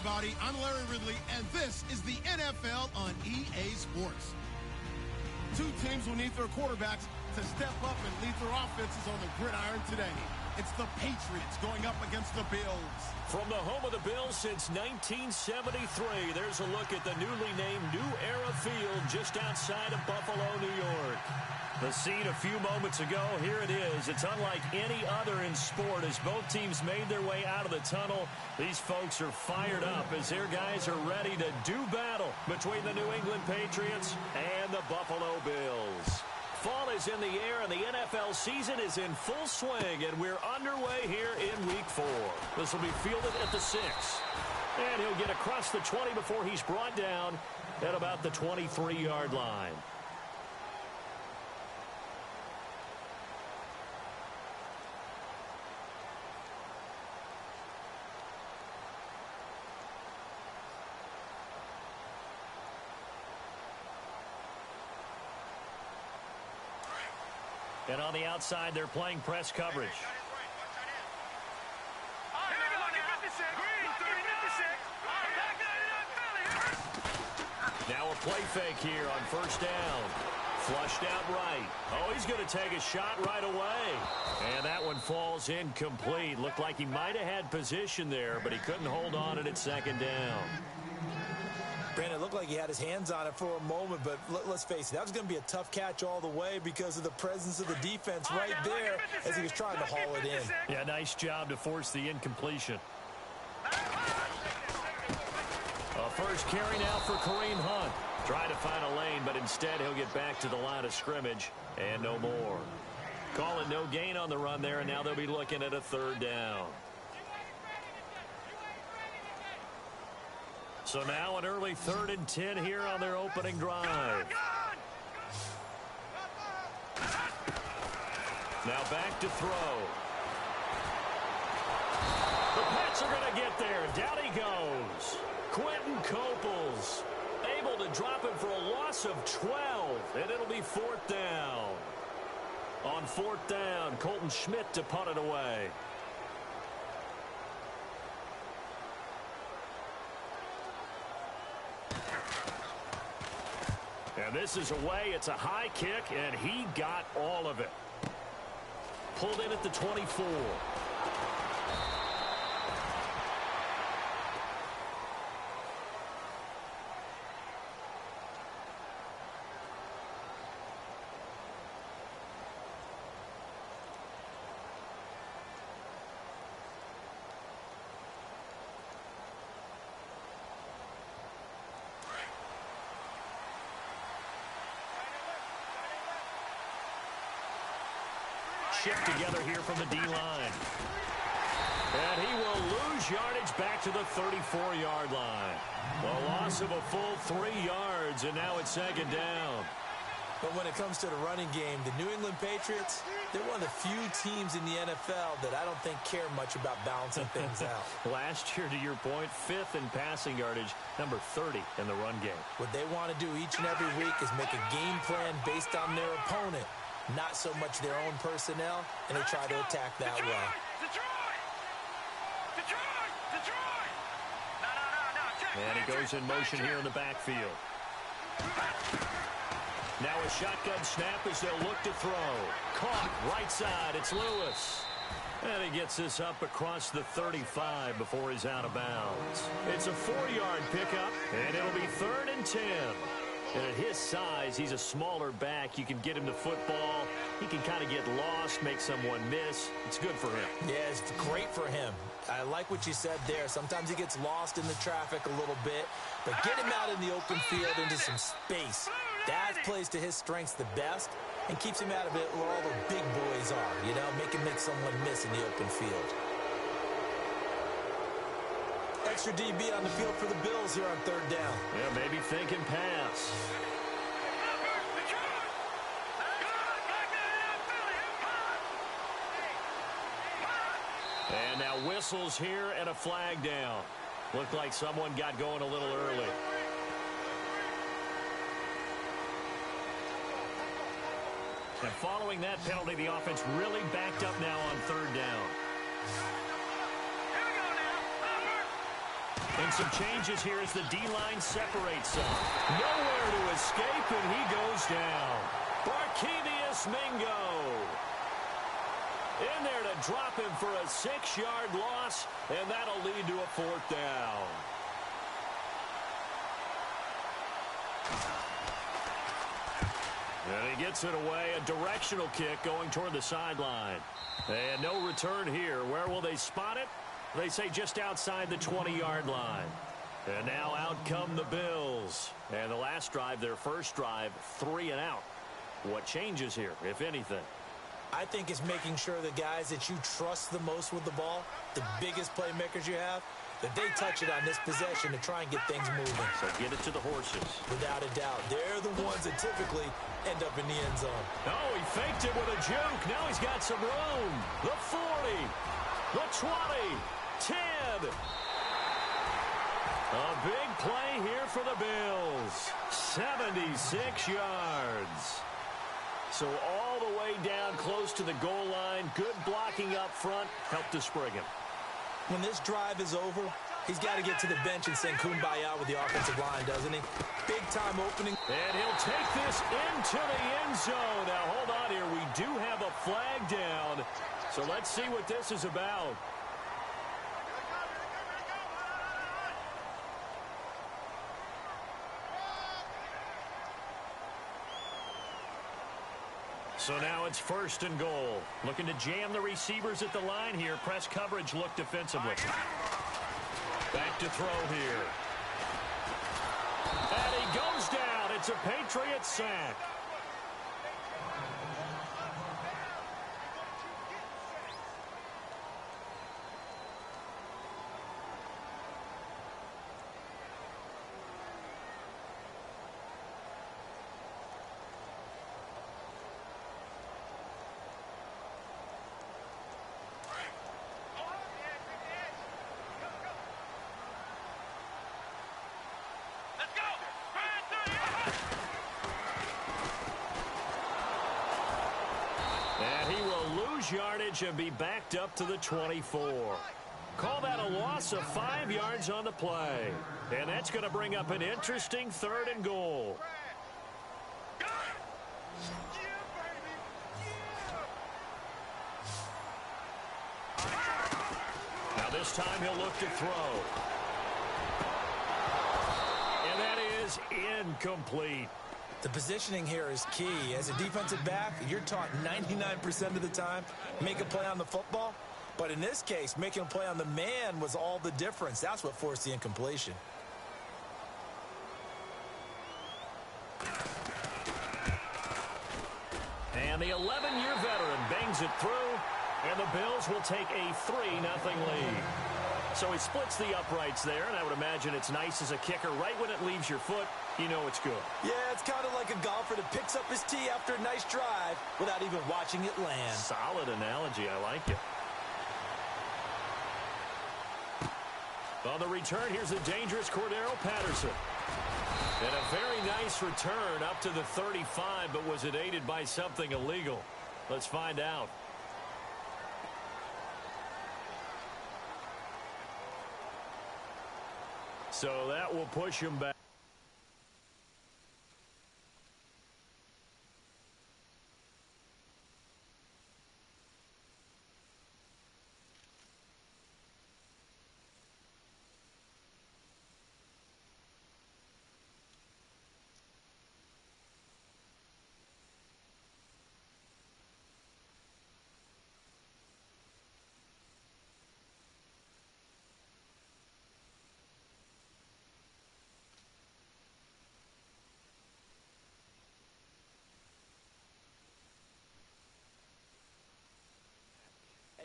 everybody. I'm Larry Ridley, and this is the NFL on EA Sports. Two teams will need their quarterbacks to step up and lead their offenses on the gridiron today. It's the Patriots going up against the Bills. From the home of the Bills since 1973, there's a look at the newly named New Era Field just outside of Buffalo, New York. The scene a few moments ago, here it is. It's unlike any other in sport as both teams made their way out of the tunnel. These folks are fired up as their guys are ready to do battle between the New England Patriots and the Buffalo Bills. Fall is in the air and the NFL season is in full swing, and we're underway here in Week 4. This will be fielded at the 6. And he'll get across the 20 before he's brought down at about the 23-yard line. And on the outside, they're playing press coverage. Now a play fake here on first down. Flushed out right. Oh, he's going to take a shot right away. And that one falls incomplete. Looked like he might have had position there, but he couldn't hold on it at second down. Brandon, it looked like he had his hands on it for a moment, but let's face it, that was going to be a tough catch all the way because of the presence of the defense right there as he was trying to haul it in. Yeah, nice job to force the incompletion. A first carry now for Kareem Hunt. Trying to find a lane, but instead he'll get back to the line of scrimmage and no more. Calling no gain on the run there, and now they'll be looking at a third down. So now an early 3rd and 10 here on their opening drive. Now back to throw. The Pats are going to get there. Down he goes. Quentin Coples able to drop him for a loss of 12, and it'll be 4th down. On 4th down, Colton Schmidt to punt it away. And this is away. It's a high kick, and he got all of it. Pulled in at the 24. Together here from the D-line. And he will lose yardage back to the 34-yard line. A loss of a full 3 yards, and now it's 2nd down. But when it comes to the running game, the New England Patriots, they're one of the few teams in the NFL that I don't think care much about balancing things out. Last year, to your point, 5th in passing yardage, number 30 in the run game. What they want to do each and every week is make a game plan based on their opponent, not so much their own personnel, and they try to attack that way. And he goes in motion here in the backfield. Now a shotgun snap as they'll look to throw. Caught right side. It's Lewis. And he gets this up across the 35 before he's out of bounds. It's a 4-yard pickup, and it'll be 3rd and 10. And at his size, he's a smaller back. You can get him to football. He can kind of get lost, make someone miss. It's good for him. Yeah, it's great for him. I like what you said there. Sometimes he gets lost in the traffic a little bit, but get him out in the open field into some space. That plays to his strengths the best and keeps him out of it where all the big boys are, you know, make someone miss in the open field. Extra DB on the field for the Bills here on 3rd down. Yeah, maybe thinking pass. And now whistles here and a flag down. Looked like someone got going a little early. And following that penalty, the offense really backed up now on 3rd down. And some changes here as the D-line separates some. Nowhere to escape, and he goes down. Barkevious Mingo in there to drop him for a 6-yard loss, and that'll lead to a 4th down. And he gets it away, a directional kick going toward the sideline. And no return here. Where will they spot it? They say just outside the 20-yard line. And now out come the Bills. And the last drive, their first drive, 3 and out. What changes here, if anything? I think it's making sure the guys that you trust the most with the ball, the biggest playmakers you have, that they touch it on this possession to try and get things moving. So get it to the horses. Without a doubt. They're the ones that typically end up in the end zone. Oh, he faked it with a juke. Now he's got some room. The 40, the 20, 10. A big play here for the Bills. 76 yards. So all the way down close to the goal line. Good blocking up front. Helped to spring him. When this drive is over, he's got to get to the bench and sing Kumbaya with the offensive line, doesn't he? Big-time opening. And he'll take this into the end zone. Now, hold on here. We do have a flag down. So let's see what this is about. So now it's 1st and goal. Looking to jam the receivers at the line here. Press coverage look defensively. Back to throw here. And he goes down. It's a Patriots sack. Yardage and be backed up to the 24. Call that a loss of 5 yards on the play. And that's going to bring up an interesting 3rd and goal. Now this time he'll look to throw. And that is incomplete. The positioning here is key. As a defensive back, you're taught 99% of the time, make a play on the football. But in this case, making a play on the man was all the difference. That's what forced the incompletion. And the 11-year veteran bangs it through, and the Bills will take a 3-0 lead. So he splits the uprights there, and I would imagine it's nice as a kicker. Right when it leaves your foot, you know it's good. Yeah, it's kind of like a golfer that picks up his tee after a nice drive without even watching it land. Solid analogy. I like it. On the return, here's the dangerous Cordero Patterson. And a very nice return up to the 35, but was it aided by something illegal? Let's find out. So that will push him back.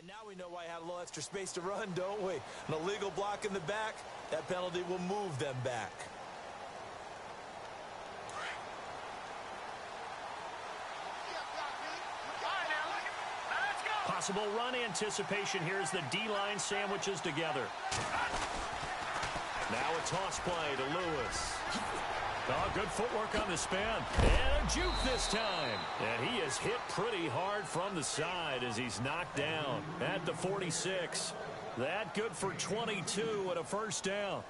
And now we know why I had a little extra space to run, don't we? An illegal block in the back, that penalty will move them back. Possible run anticipation here as the D-line sandwiches together. Now a toss play to Lewis. Oh, good footwork on the spin. And a juke this time. And he is hit pretty hard from the side as he's knocked down at the 46. That good for 22 and a first down.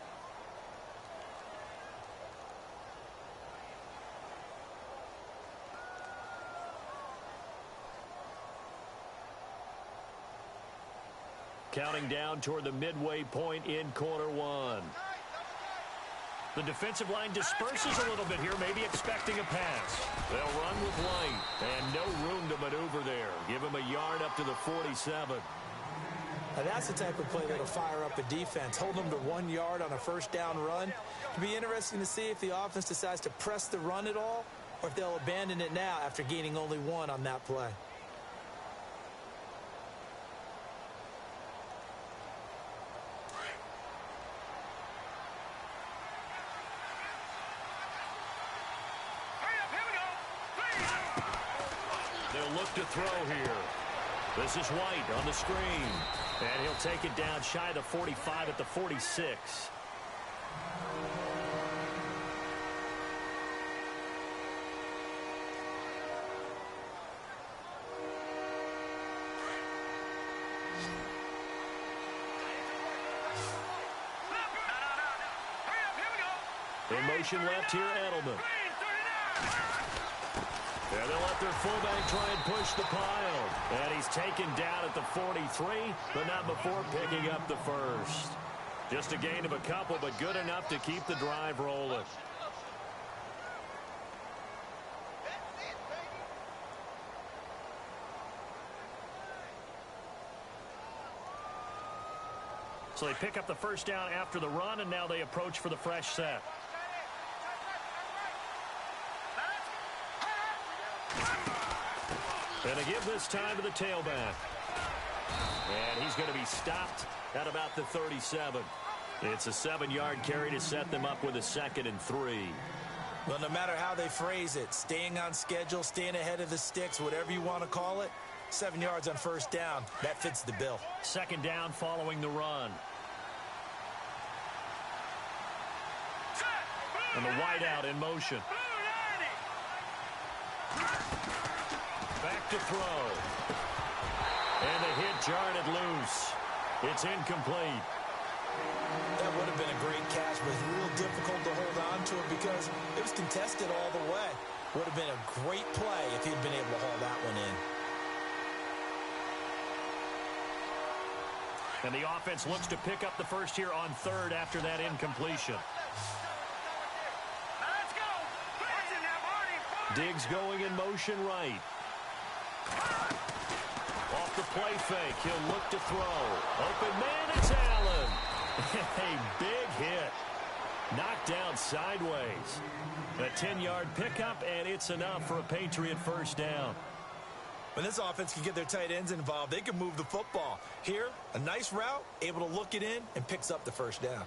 Counting down toward the midway point in quarter one. The defensive line disperses a little bit here, maybe expecting a pass. They'll run with light, and no room to maneuver there. Give him a yard up to the 47. Now that's the type of play that'll fire up a defense. Hold them to 1 yard on a first down run. It'll be interesting to see if the offense decides to press the run at all, or if they'll abandon it now after gaining only 1 on that play. They'll look to throw here. This is White on the screen. And he'll take it down shy of the 45 at the 46. In motion left here, Edelman. And they'll let their fullback try and push the pile. And he's taken down at the 43, but not before picking up the first. Just a gain of a couple, but good enough to keep the drive rolling. So they pick up the first down after the run, and now they approach for the fresh set. And they give this time to the tailback. And he's going to be stopped at about the 37. It's a 7-yard carry to set them up with a 2nd and 3. Well, no matter how they phrase it, staying on schedule, staying ahead of the sticks, whatever you want to call it, 7 yards on first down, that fits the bill. 2nd down following the run. And the wideout in motion. Back to throw. And the hit jarred it loose. It's incomplete. That would have been a great catch, but it's real difficult to hold on to it because it was contested all the way. Would have been a great play if he'd been able to haul that one in. And the offense looks to pick up the first here on 3rd after that incompletion. Diggs going in motion right. Off the play fake, he'll look to throw. Open man, it's Allen. A big hit. Knocked down sideways. A 10-yard pickup, and it's enough for a Patriot first down. When this offense can get their tight ends involved, they can move the football. Here, a nice route, able to look it in, and picks up the first down.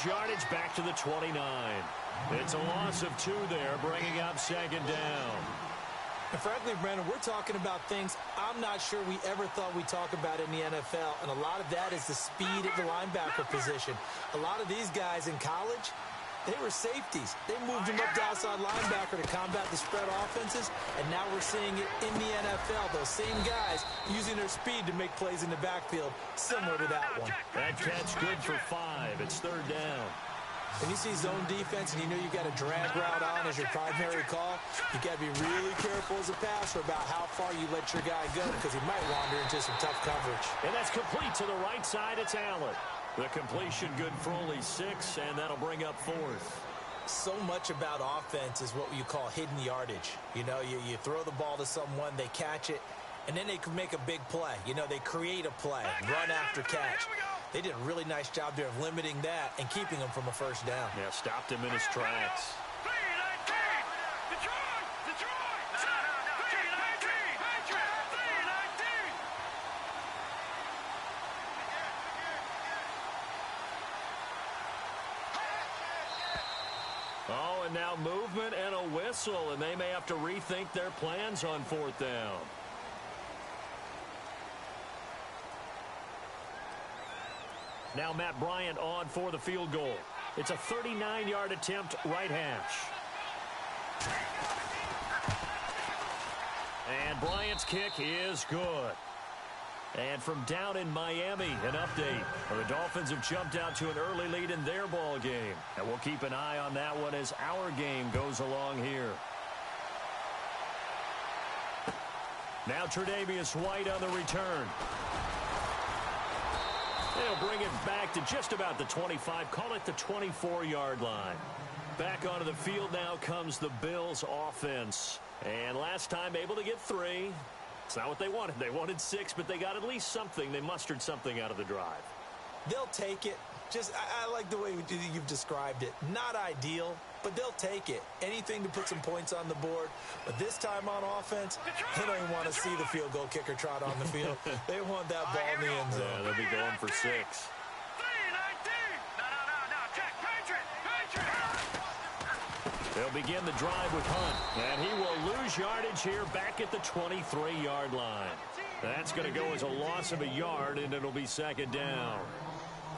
Yardage back to the 29. It's a loss of 2 there, bringing up 2nd down. And frankly, Brandon, we're talking about things I'm not sure we ever thought we'd talk about in the NFL, and a lot of that is the speed at the linebacker position. A lot of these guys in college, they were safeties. They moved them up to outside linebacker to combat the spread offenses, and now we're seeing it in the NFL. Those same guys using their speed to make plays in the backfield, similar to that one. That catch good for 5. It's 3rd down. When you see zone defense and you know you've got a drag route on as your primary call, you've got to be really careful as a passer about how far you let your guy go because he might wander into some tough coverage. And that's complete to the right side. It's Allen. The completion good for only 6, and that'll bring up 4th. So much about offense is what you call hidden yardage. You know, you throw the ball to someone, they catch it, and then they can make a big play. You know, they create a play, run after catch. They did a really nice job there of limiting that and keeping him from a first down. Yeah, stopped him in his tracks. Oh, and now movement and a whistle, and they may have to rethink their plans on 4th down. Now Matt Bryant on for the field goal. It's a 39-yard attempt, right hash. And Bryant's kick is good. And from down in Miami, an update. The Dolphins have jumped out to an early lead in their ball game. And we'll keep an eye on that one as our game goes along here. Now Tre'Davious White on the return. They'll bring it back to just about the 25, call it the 24-yard line. Back onto the field now comes the Bills offense. And last time able to get 3. It's not what they wanted. They wanted 6, but they got at least something. They mustered something out of the drive. They'll take it. I like the way you've described it. Not ideal, but they'll take it. Anything to put some points on the board. But this time on offense, they don't even want to see the field goal kicker trot on the field. They want that ball in the end zone. Yeah, they'll be going for 6. They'll begin the drive with Hunt, and he will lose yardage here back at the 23-yard line. That's going to go as a loss of a yard, and it'll be second down.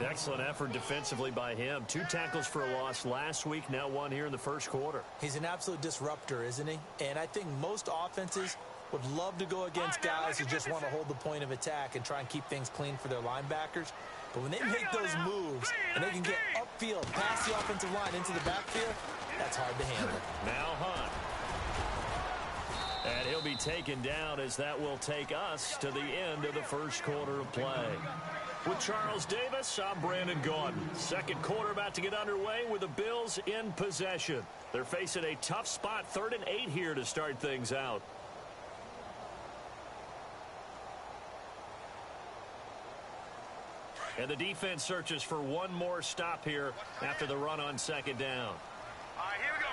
Excellent effort defensively by him. 2 tackles for a loss last week, now 1 here in the first quarter. He's an absolute disruptor, isn't he? And I think most offenses would love to go against guys who just want to hold the point of attack and try and keep things clean for their linebackers. But when they make those moves and they can get upfield past the offensive line into the backfield, that's hard to handle. Now Hunt. And he'll be taken down as that will take us to the end of the first quarter of play. With Charles Davis, I'm Brandon Gaudin. Second quarter about to get underway with the Bills in possession. They're facing a tough spot, 3rd and 8 here to start things out. And the defense searches for one more stop here after the run on second down. All right, here we go.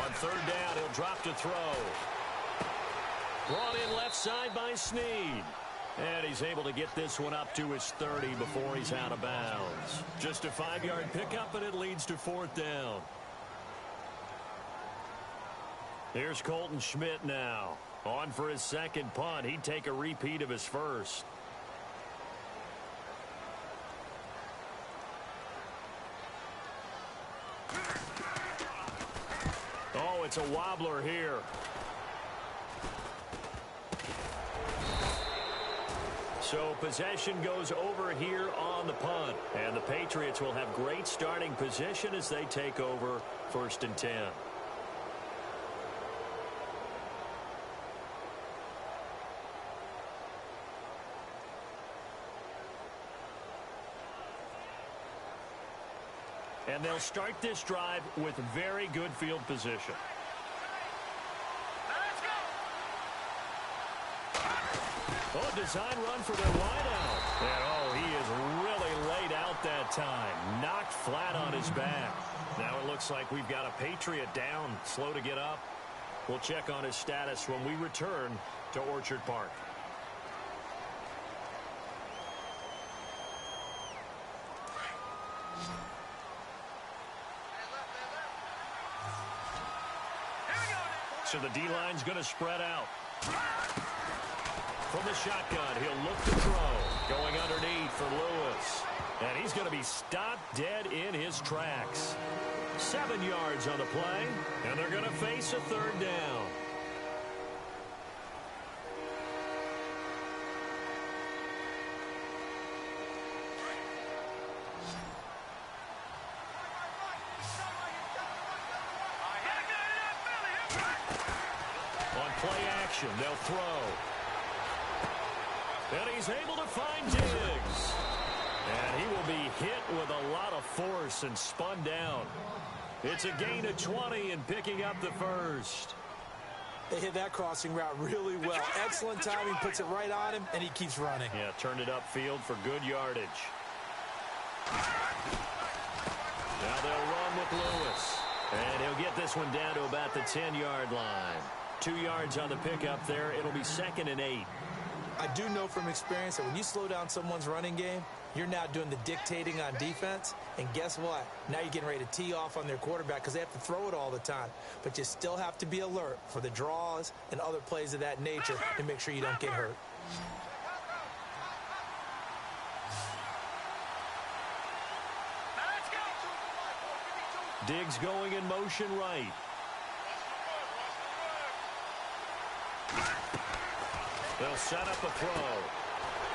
On third down, he'll drop to throw. Brought in left side by Snead. And he's able to get this one up to his 30 before he's out of bounds. Just a 5-yard pickup, and it leads to 4th down. Here's Colton Schmidt now. On for his second punt. He'd take a repeat of his first. Oh, it's a wobbler here. So possession goes over here on the punt. And the Patriots will have great starting position as they take over 1st and 10. And they'll start this drive with very good field position. Oh, design run for their wideout. And, oh, he is really laid out that time. Knocked flat on his back. Now it looks like we've got a Patriot down, slow to get up. We'll check on his status when we return to Orchard Park. So the D-line's going to spread out. From the shotgun, he'll look to throw. Going underneath for Lewis. And he's going to be stopped dead in his tracks. 7 yards on the play, and they're going to face a 3rd down. On play action, they'll throw. And he's able to find Diggs. And he will be hit with a lot of force and spun down. It's a gain of 20 and picking up the first. They hit that crossing route really well. Excellent timing, puts it right on him, and he keeps running. Yeah, turned it upfield for good yardage. Now they'll run with Lewis. And he'll get this one down to about the 10-yard line. 2 yards on the pickup there. It'll be 2nd and 8. I do know from experience that when you slow down someone's running game, you're now doing the dictating on defense. And guess what? Now you're getting ready to tee off on their quarterback because they have to throw it all the time. But you still have to be alert for the draws and other plays of that nature to make sure you don't get hurt. Diggs going in motion right. They'll set up a throw.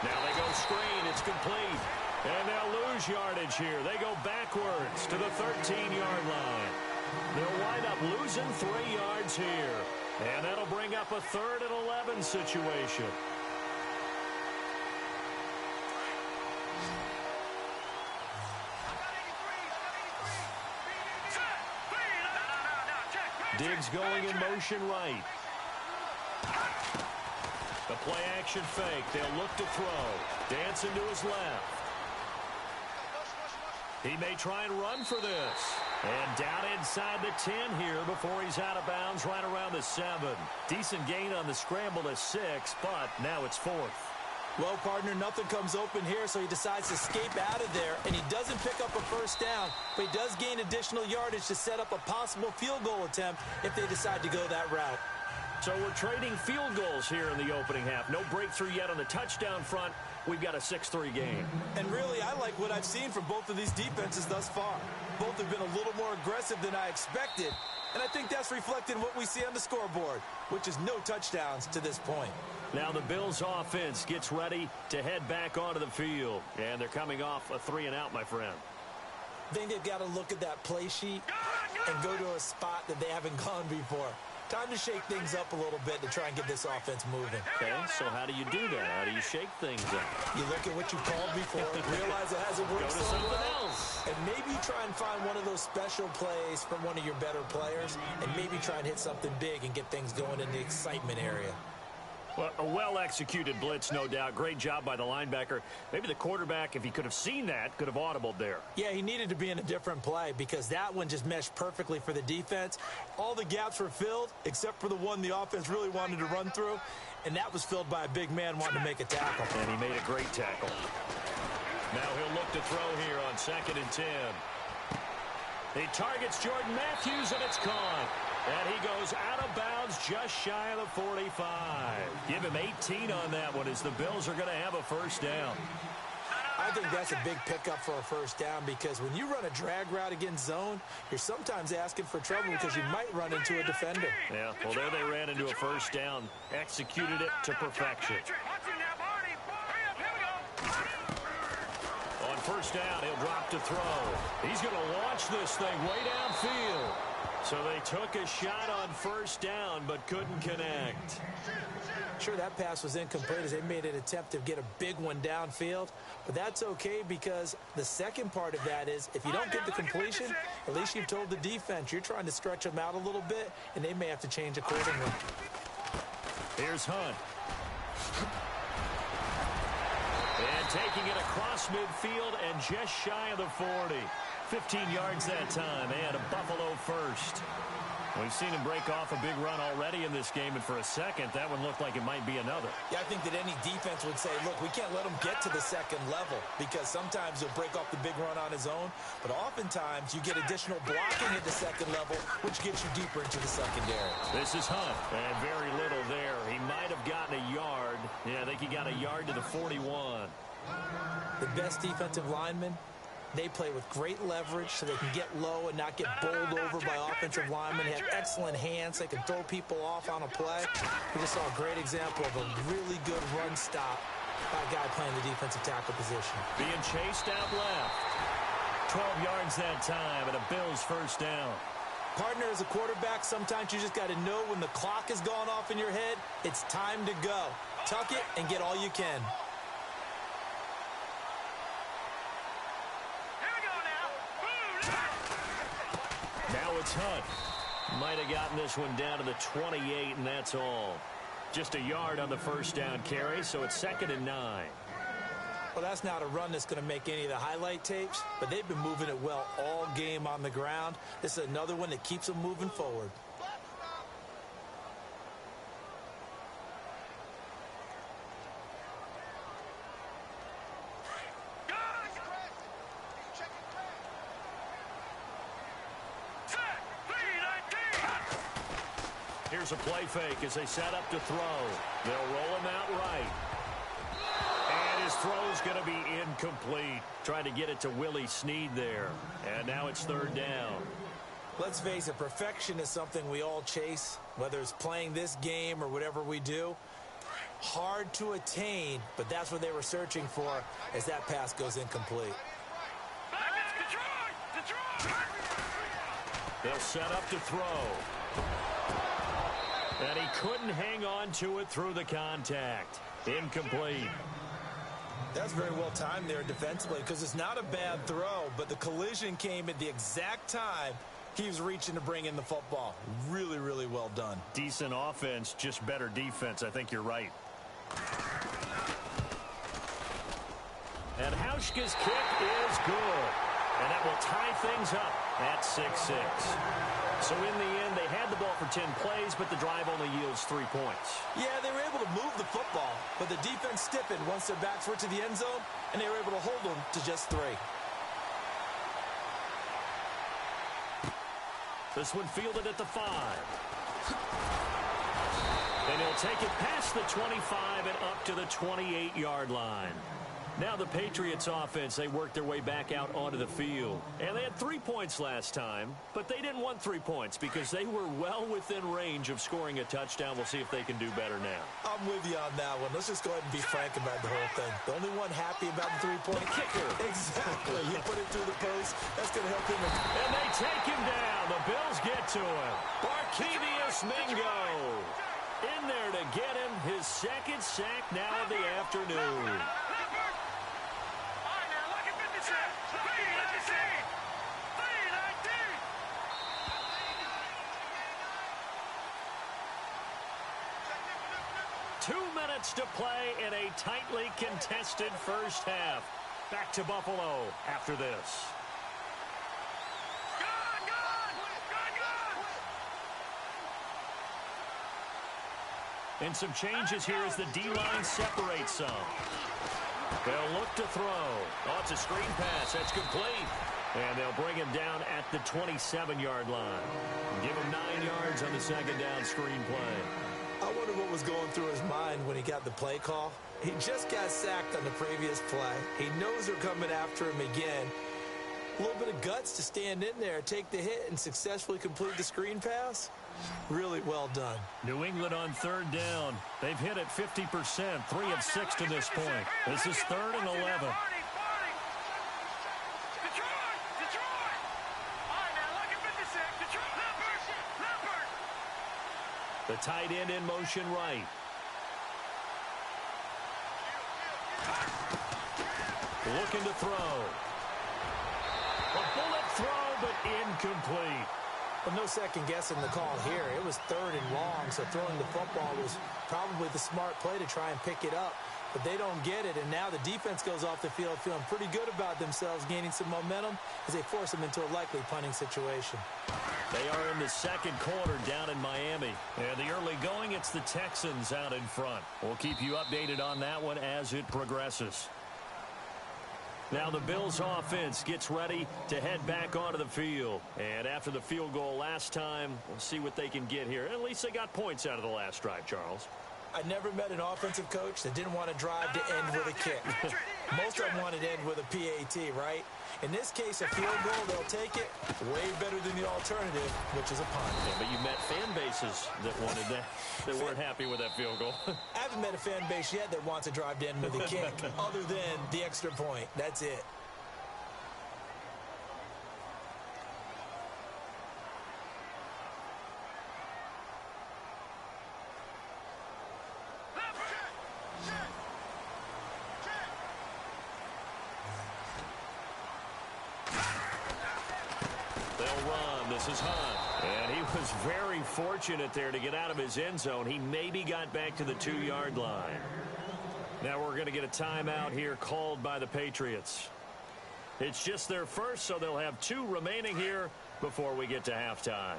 Now they go screen. It's complete. And they'll lose yardage here. They go backwards to the 13-yard line. They'll wind up losing 3 yards here. And that'll bring up a 3rd and 11 situation. Diggs going in motion right. The play action fake. They'll look to throw. Dancing to his left. He may try and run for this. And down inside the 10 here before he's out of bounds right around the 7. Decent gain on the scramble to 6, but now it's 4th. Well, partner, nothing comes open here, so he decides to escape out of there, and he doesn't pick up a first down, but he does gain additional yardage to set up a possible field goal attempt if they decide to go that route. So we're trading field goals here in the opening half. No breakthrough yet on the touchdown front. We've got a 6-3 game. And really, I like what I've seen from both of these defenses thus far. Both have been a little more aggressive than I expected, and I think that's reflected in what we see on the scoreboard, which is no touchdowns to this point. Now the Bills offense gets ready to head back onto the field. And they're coming off a 3-and-out, my friend. I think they've got to look at that play sheet and go to a spot that they haven't gone before. Time to shake things up a little bit to try and get this offense moving. Okay, so how do you do that? How do you shake things up? You look at what you called before, realize it hasn't worked Go to so something well, else. and maybe try and find one of those special plays from one of your better players, and maybe try and hit something big and get things going in the excitement area. Well, a well-executed blitz, no doubt. Great job by the linebacker. Maybe the quarterback, if he could have seen that, could have audibled there. Yeah, he needed to be in a different play because that one just meshed perfectly for the defense. All the gaps were filled except for the one the offense really wanted to run through, and that was filled by a big man wanting to make a tackle. And he made a great tackle. Now he'll look to throw here on 2nd and 10. He targets Jordan Matthews, and it's caught. And he goes out of bounds just shy of the 45. Give him 18 on that one as the Bills are going to have a first down. I think that's a big pickup for a first down because when you run a drag route against zone, you're sometimes asking for trouble because you might run into a defender. Yeah, well, there they ran into a first down. Executed it to perfection. On first down, he'll drop to throw. He's going to launch this thing way downfield. So they took a shot on first down but couldn't connect. Sure, that pass was incomplete as they made an attempt to get a big one downfield, but that's okay because the second part of that is if you don't get the completion, at least you've told the defense you're trying to stretch them out a little bit, and they may have to change accordingly. Here's Hunt. And taking it across midfield and just shy of the 40. 15 yards that time, and a Buffalo first. We've seen him break off a big run already in this game, and for a second, that one looked like it might be another. Yeah, I think that any defense would say, look, we can't let him get to the second level because sometimes he'll break off the big run on his own, but oftentimes you get additional blocking at the second level, which gets you deeper into the secondary. This is Hunt, and very little there. He might have gotten a yard. Yeah, I think he got a yard to the 41. The best defensive linemen, they play with great leverage so they can get low and not get bowled over by offensive linemen. They have excellent hands. They can throw people off on a play. We just saw a great example of a really good run stop by a guy playing the defensive tackle position. Being chased out left. 12 yards that time, and a Bills first down. Partner, as a quarterback, sometimes you just got to know when the clock has gone off in your head, it's time to go. Tuck it and get all you can. Now it's Hunt. Might have gotten this one down to the 28, and that's all. Just a yard on the first down carry, so it's 2nd and 9. Well, that's not a run that's going to make any of the highlight tapes, but they've been moving it well all game on the ground. This is another one that keeps them moving forward. Here's a play fake as they set up to throw. They'll roll him out right. And his throw's going to be incomplete. Trying to get it to Willie Snead there. And now it's 3rd down. Let's face it, perfection is something we all chase, whether it's playing this game or whatever we do. Hard to attain, but that's what they were searching for as that pass goes incomplete. They'll set up to throw. And he couldn't hang on to it through the contact. Incomplete. That's very well timed there defensively because it's not a bad throw, but the collision came at the exact time he was reaching to bring in the football. Really, really well done. Decent offense, just better defense. I think you're right. And Hauschka's kick is good. And that will tie things up at 6-6. So in the end, they had the ball for 10 plays, but the drive only yields 3 points. Yeah, they were able to move the football, but the defense stiffened once their backs were to the end zone, and they were able to hold them to just 3. This one fielded at the 5. And he'll take it past the 25 and up to the 28-yard line. Now the Patriots offense, they worked their way back out onto the field. And they had 3 points last time, but they didn't want 3 points because they were well within range of scoring a touchdown. We'll see if they can do better now. I'm with you on that one. Let's just go ahead and be frank about the whole thing. The only one happy about the 3-point kicker. Exactly. You put it through the post. That's going to help him. And they take him down. The Bills get to him. Barkevious Mingo in there to get him his second sack now of the afternoon. To play in a tightly contested first half. Back to Buffalo after this. And some changes here as the D-line separates some. They'll look to throw. Oh, it's a screen pass. That's complete. And they'll bring him down at the 27-yard line. Give him 9 yards on the second down screen play. I wonder what was going through his mind when he got the play call. He just got sacked on the previous play. He knows they're coming after him again. A little bit of guts to stand in there, take the hit, and successfully complete the screen pass. Really well done. New England on third down. They've hit it 50%, 3 of 6 to this point. This is 3rd and 11. The tight end in motion right. Looking to throw. A bullet throw, but incomplete. Well, no second guessing the call here. It was 3rd and long, so throwing the football was probably the smart play to try and pick it up. But they don't get it, and now the defense goes off the field feeling pretty good about themselves, gaining some momentum as they force them into a likely punting situation. They are in the second quarter down in Miami. And the early going, it's the Texans out in front. We'll keep you updated on that one as it progresses. Now the Bills offense gets ready to head back onto the field. And after the field goal last time, we'll see what they can get here. At least they got points out of the last drive, Charles. I never met an offensive coach that didn't want to drive to end with a kick. Most of them wanted to end with a PAT, right? In this case, a field goal, they'll take it. Way better than the alternative, which is a punt. Yeah, but you met fan bases that wanted that, that weren't happy with that field goal. I haven't met a fan base yet that wants to drive to end with a kick, other than the extra point. That's it. This is Hunt. And he was very fortunate there to get out of his end zone. He maybe got back to the 2-yard line. Now we're going to get a timeout here called by the Patriots. It's just their first, so they'll have 2 remaining here before we get to halftime.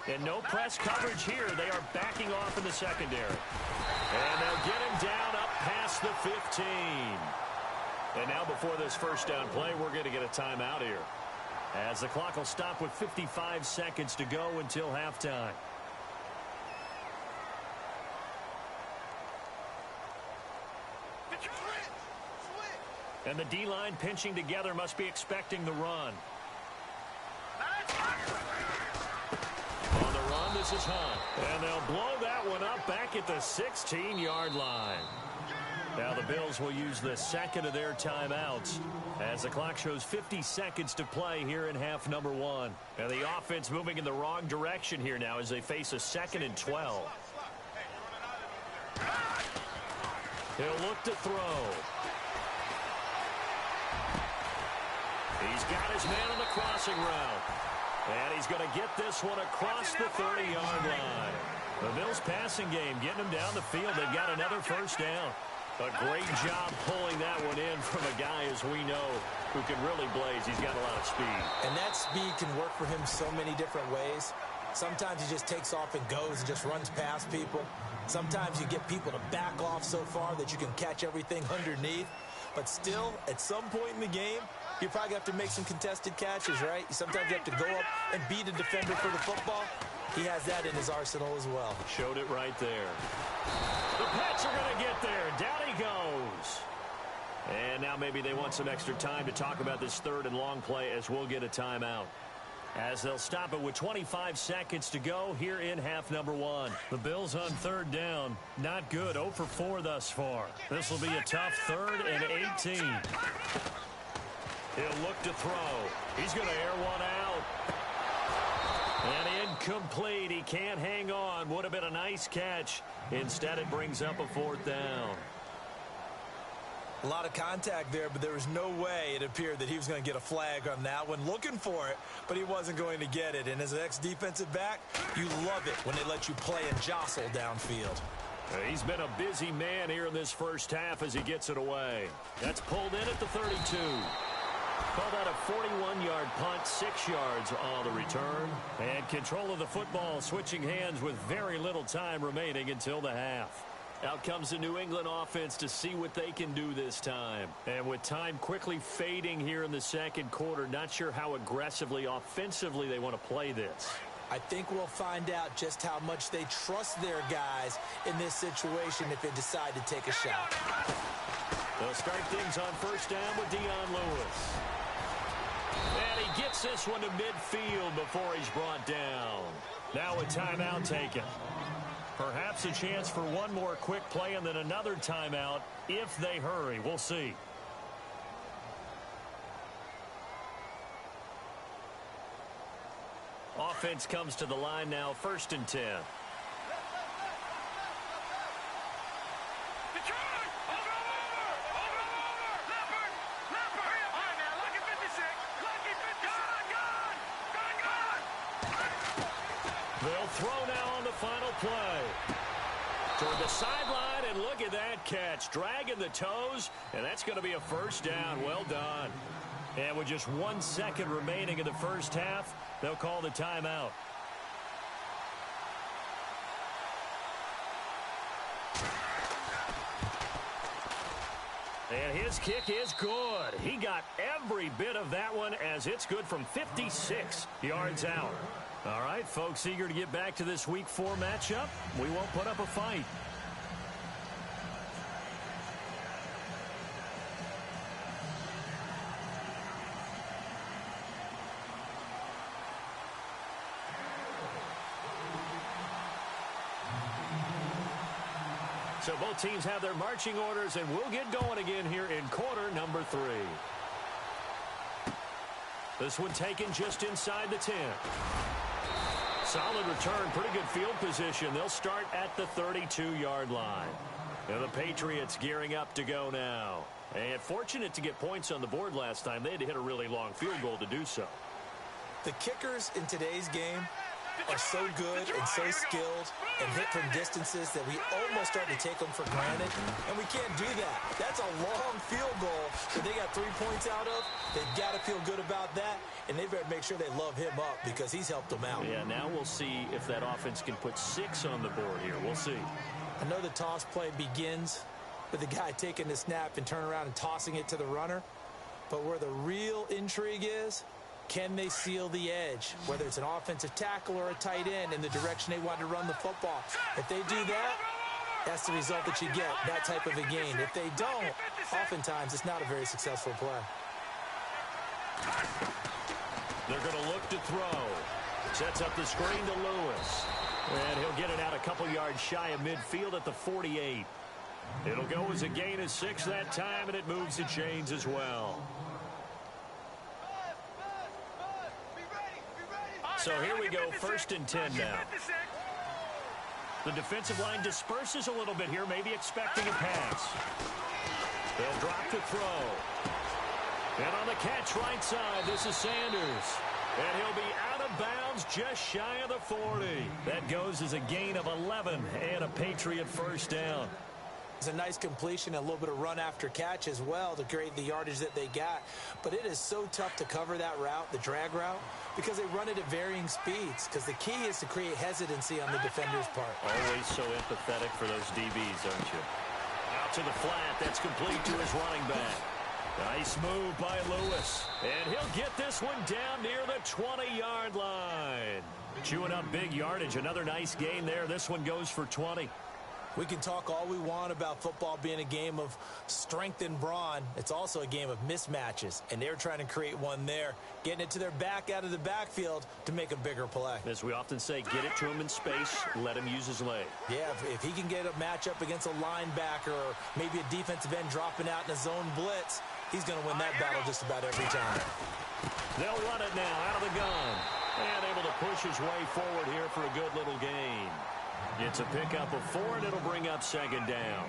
And no press coverage here. They are backing off in the secondary. And they'll get him down up past the 15. And now before this first down play, we're going to get a timeout here, as the clock will stop with 55 seconds to go until halftime. And the D-line pinching together must be expecting the run. On the run, this is hot. And they'll blow that one up back at the 16-yard line. Now the Bills will use the second of their timeouts as the clock shows 50 seconds to play here in half number 1. And the offense moving in the wrong direction here now as they face a 2nd and 12. He'll look to throw. He's got his man on the crossing route. And he's going to get this one across the 30-yard line. The Bills passing game getting them down the field. They've got another first down. A great job pulling that one in from a guy, as we know, who can really blaze. He's got a lot of speed. And that speed can work for him so many different ways. Sometimes he just takes off and goes and just runs past people. Sometimes you get people to back off so far that you can catch everything underneath. But still, at some point in the game, you probably have to make some contested catches, right? Sometimes you have to go up and beat a defender for the football. He has that in his arsenal as well. Showed it right there. The Pats are going to get there. Down he goes. And now maybe they want some extra time to talk about this 3rd and long play as we'll get a timeout. As they'll stop it with 25 seconds to go here in half number 1. The Bills on 3rd down. Not good. 0 for 4 thus far. This will be a tough 3rd and 18. He'll look to throw. He's going to air one out. And incomplete. He can't hang on. Would have been a nice catch. Instead, it brings up a 4th down. A lot of contact there, but there was no way it appeared that he was going to get a flag on that one. Looking for it, but he wasn't going to get it. And as an ex-defensive back, you love it when they let you play and jostle downfield. He's been a busy man here in this first half as he gets it away. That's pulled in at the 32. Called out a 41-yard punt, 6 yards on the return. And control of the football switching hands with very little time remaining until the half. Out comes the New England offense to see what they can do this time. And with time quickly fading here in the second quarter, not sure how aggressively, offensively they want to play this. I think we'll find out just how much they trust their guys in this situation if they decide to take a shot. They'll start things on first down with Dion Lewis. And he gets this one to midfield before he's brought down. Now a timeout taken. Perhaps a chance for one more quick play and then another timeout if they hurry. We'll see. Offense comes to the line now, 1st and 10. They'll throw now on the final play. Toward the sideline, and look at that catch. Dragging the toes, and that's going to be a first down. Well done. And with just 1 second remaining in the first half, they'll call the timeout. And his kick is good. He got every bit of that one as it's good from 56 yards out. All right, folks, eager to get back to this Week 4 matchup. We won't put up a fight. So both teams have their marching orders, and we'll get going again here in quarter number 3. This one taken just inside the 10. Solid return, pretty good field position. They'll start at the 32-yard line. And the Patriots gearing up to go now. And fortunate to get points on the board last time. They had to hit a really long field goal to do so. The kickers in today's game are so good and so skilled and hit from distances that we almost start to take them for granted, and we can't do that. That's a long field goal that they got 3 points out of. They've got to feel good about that, and they better make sure they love him up because he's helped them out. Yeah, now we'll see if that offense can put 6 on the board here. We'll see. I know the toss play begins with the guy taking the snap and turning around and tossing it to the runner, but where the real intrigue is, can they seal the edge, whether it's an offensive tackle or a tight end in the direction they want to run the football? If they do that, that's the result that you get, that type of a gain. If they don't, oftentimes it's not a very successful play. They're going to look to throw. Sets up the screen to Lewis. And he'll get it out a couple yards shy of midfield at the 48. It'll go as a gain of 6 that time, and it moves the chains as well. So here we go, 1st and 10 now. The defensive line disperses a little bit here, maybe expecting a pass. They'll drop to throw. And on the catch right side, this is Sanders. And he'll be out of bounds just shy of the 40. That goes as a gain of 11 and a Patriot first down. It's a nice completion, a little bit of run after catch as well to create the yardage that they got. But it is so tough to cover that route, the drag route, because they run it at varying speeds. Because the key is to create hesitancy on the defender's part. Always so empathetic for those DBs, aren't you? Out to the flat. That's complete to his running back. Nice move by Lewis. And he'll get this one down near the 20-yard line. Chewing up big yardage. Another nice gain there. This one goes for 20. We can talk all we want about football being a game of strength and brawn. It's also a game of mismatches, and they're trying to create one there, getting it to their back out of the backfield to make a bigger play. As we often say, get it to him in space, let him use his leg. Yeah, if he can get a matchup against a linebacker or maybe a defensive end dropping out in a zone blitz, he's going to win that battle just about every time. They'll run it now out of the gun. And able to push his way forward here for a good little gain. It's a pickup of 4, and it'll bring up 2nd down.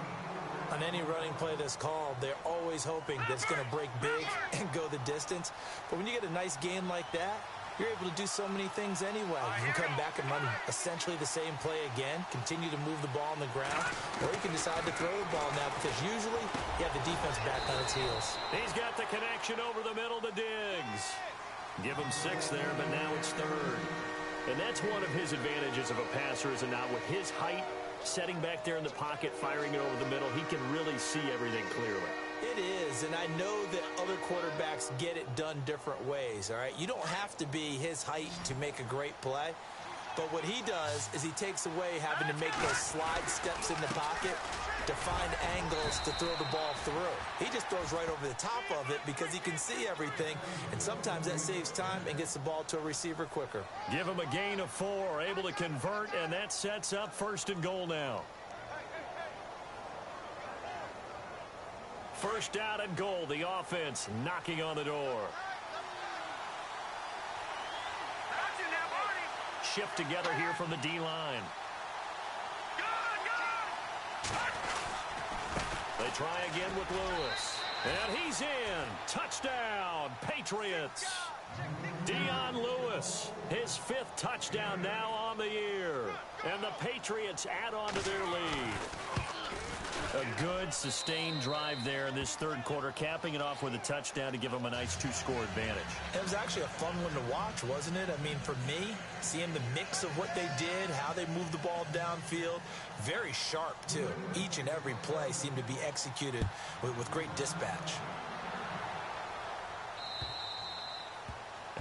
On any running play that's called, they're always hoping that it's going to break big and go the distance. But when you get a nice gain like that, you're able to do so many things anyway. You can come back and run essentially the same play again, continue to move the ball on the ground, or you can decide to throw the ball now because usually you have the defense back on its heels. He's got the connection over the middle to Diggs. Give him 6 there, but now it's 3rd. And that's one of his advantages of a passer, is not with his height, setting back there in the pocket, firing it over the middle, he can really see everything clearly. It is, and I know that other quarterbacks get it done different ways, all right? You don't have to be his height to make a great play, but what he does is he takes away having to make those slide steps in the pocket to find angles to throw the ball through. He just throws right over the top of it because he can see everything, and sometimes that saves time and gets the ball to a receiver quicker. Give him a gain of 4, able to convert, and that sets up 1st and goal now. 1st down and goal, the offense knocking on the door. Shift together here from the D-line. They try again with Lewis. And he's in. Touchdown, Patriots. Dion Lewis, his 5th touchdown now on the year. And the Patriots add on to their lead. A good, sustained drive there in this 3rd quarter, capping it off with a touchdown to give them a nice 2-score advantage. It was actually a fun one to watch, wasn't it? I mean, for me, seeing the mix of what they did, how they moved the ball downfield, very sharp, too. Each and every play seemed to be executed with great dispatch.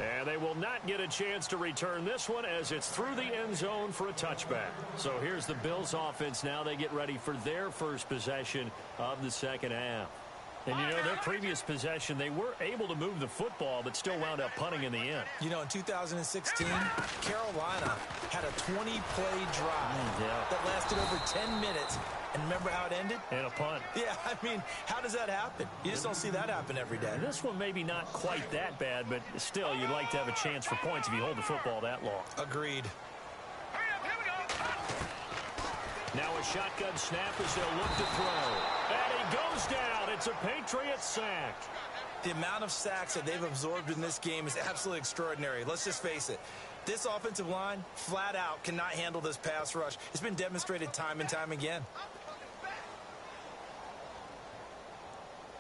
And they will not get a chance to return this one as it's through the end zone for a touchback. So here's the Bills offense now. They get ready for their first possession of the 2nd half. And, you know, their previous possession, they were able to move the football but still wound up punting in the end. You know, in 2016, Carolina had a 20-play drive that lasted over 10 minutes. And remember how it ended? And a punt. Yeah, I mean, how does that happen? You just don't see that happen every day. This one maybe not quite that bad, but still, you'd like to have a chance for points if you hold the football that long. Agreed. Now a shotgun snap as they'll look to throw. And he goes down. It's a Patriots sack. The amount of sacks that they've absorbed in this game is absolutely extraordinary. Let's just face it. This offensive line, flat out, cannot handle this pass rush. It's been demonstrated time and time again.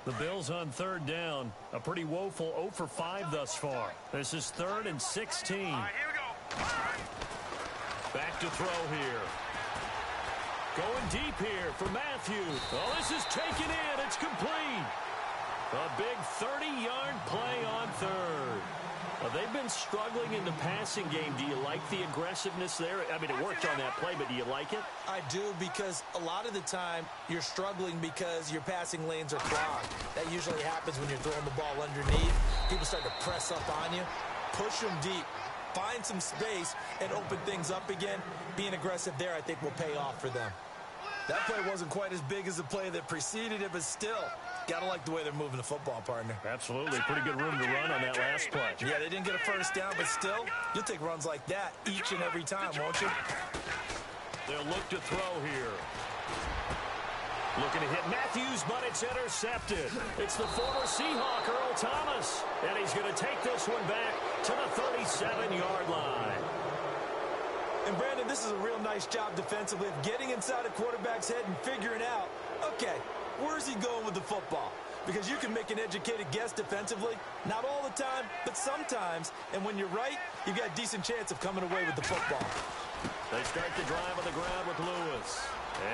The Bills on 3rd down. A pretty woeful 0 for 5 thus far. This is 3rd and 16. All right, here we go. Back to throw here. Going deep here for Matthews. Oh, this is taken in. It's complete. A big 30-yard play on 3rd. They've been struggling in the passing game. Do you like the aggressiveness there? I mean, it worked on that play, but do you like it? I do, because a lot of the time you're struggling because your passing lanes are clogged. That usually happens when you're throwing the ball underneath. People start to press up on you. Push them deep. find some space and open things up again. Being aggressive there, I think, will pay off for them. That play wasn't quite as big as the play that preceded it, but still, got to like the way they're moving the football, partner. Absolutely. Pretty good room to run on that last play. Yeah, they didn't get a first down, but still, you'll take runs like that each and every time, won't you? They'll look to throw here. Looking to hit Matthews, but it's intercepted. It's the former Seahawk, Earl Thomas. And he's going to take this one back to the 37-yard line. And, Brandon, this is a real nice job defensively of getting inside a quarterback's head and figuring out, okay, where's he going with the football? Because you can make an educated guess defensively. Not all the time, but sometimes. And when you're right, you've got a decent chance of coming away with the football. They start the drive on the ground with Lewis.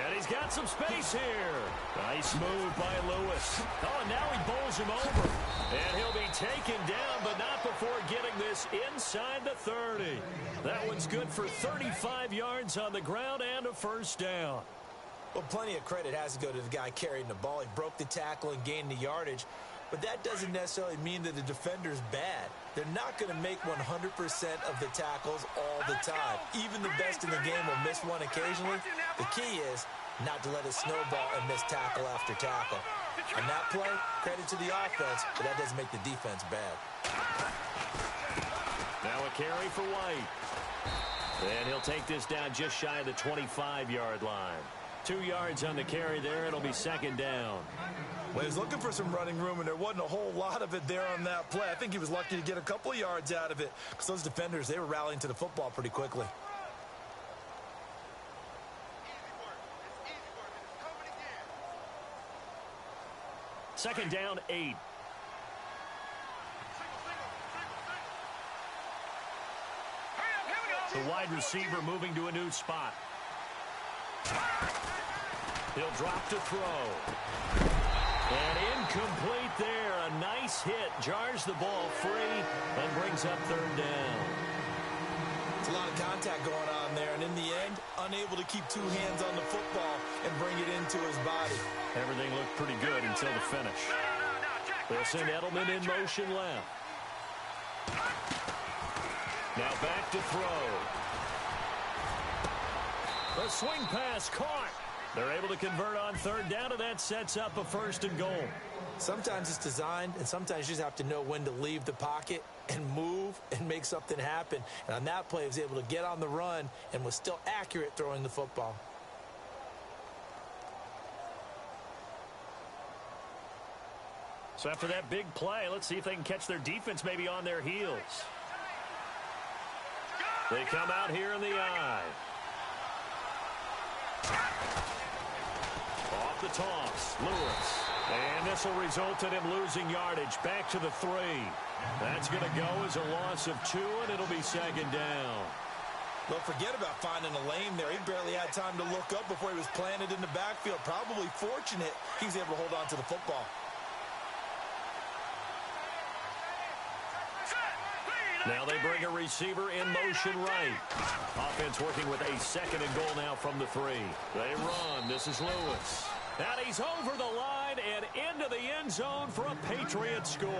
And he's got some space here. Nice move by Lewis. Oh, and now he bowls him over. And he'll be taken down, but not before getting this inside the 30. That one's good for 35 yards on the ground and a first down. Well, plenty of credit has to go to the guy carrying the ball. He broke the tackle and gained the yardage. But that doesn't necessarily mean that the defender's bad. They're not going to make 100% of the tackles all the time. Even the best in the game will miss one occasionally. The key is not to let it snowball and miss tackle after tackle. On that play, credit to the offense, but that doesn't make the defense bad. Now a carry for White. And he'll take this down just shy of the 25-yard line. 2 yards on the carry there. It'll be second down. Well, he was looking for some running room, and there wasn't a whole lot of it there on that play. I think he was lucky to get a couple of yards out of it because those defenders, they were rallying to the football pretty quickly. Second down, 8. The wide receiver moving to a new spot. He'll drop to throw. And incomplete there. A nice hit. Jars the ball free and brings up third down. It's a lot of contact going on there. And in the end, unable to keep two hands on the football and bring it into his body. Everything looked pretty good until the finish. They'll send Edelman in motion left. Now back to throw. The swing pass caught. They're able to convert on third down, and that sets up a first and goal. Sometimes it's designed, and sometimes you just have to know when to leave the pocket and move and make something happen. And on that play, he was able to get on the run and was still accurate throwing the football. So after that big play, let's see if they can catch their defense maybe on their heels. They come out here in the eye. Off the toss, Lewis. And this will result in him losing yardage. Back to the 3. That's going to go as a loss of 2, and it'll be second down. Well, forget about finding a lane there. He barely had time to look up before he was planted in the backfield. Probably fortunate he was able to hold on to the football. Now they bring a receiver in motion right. Offense working with a second and goal now from the 3. They run. This is Lewis. And he's over the line and into the end zone for a Patriots score.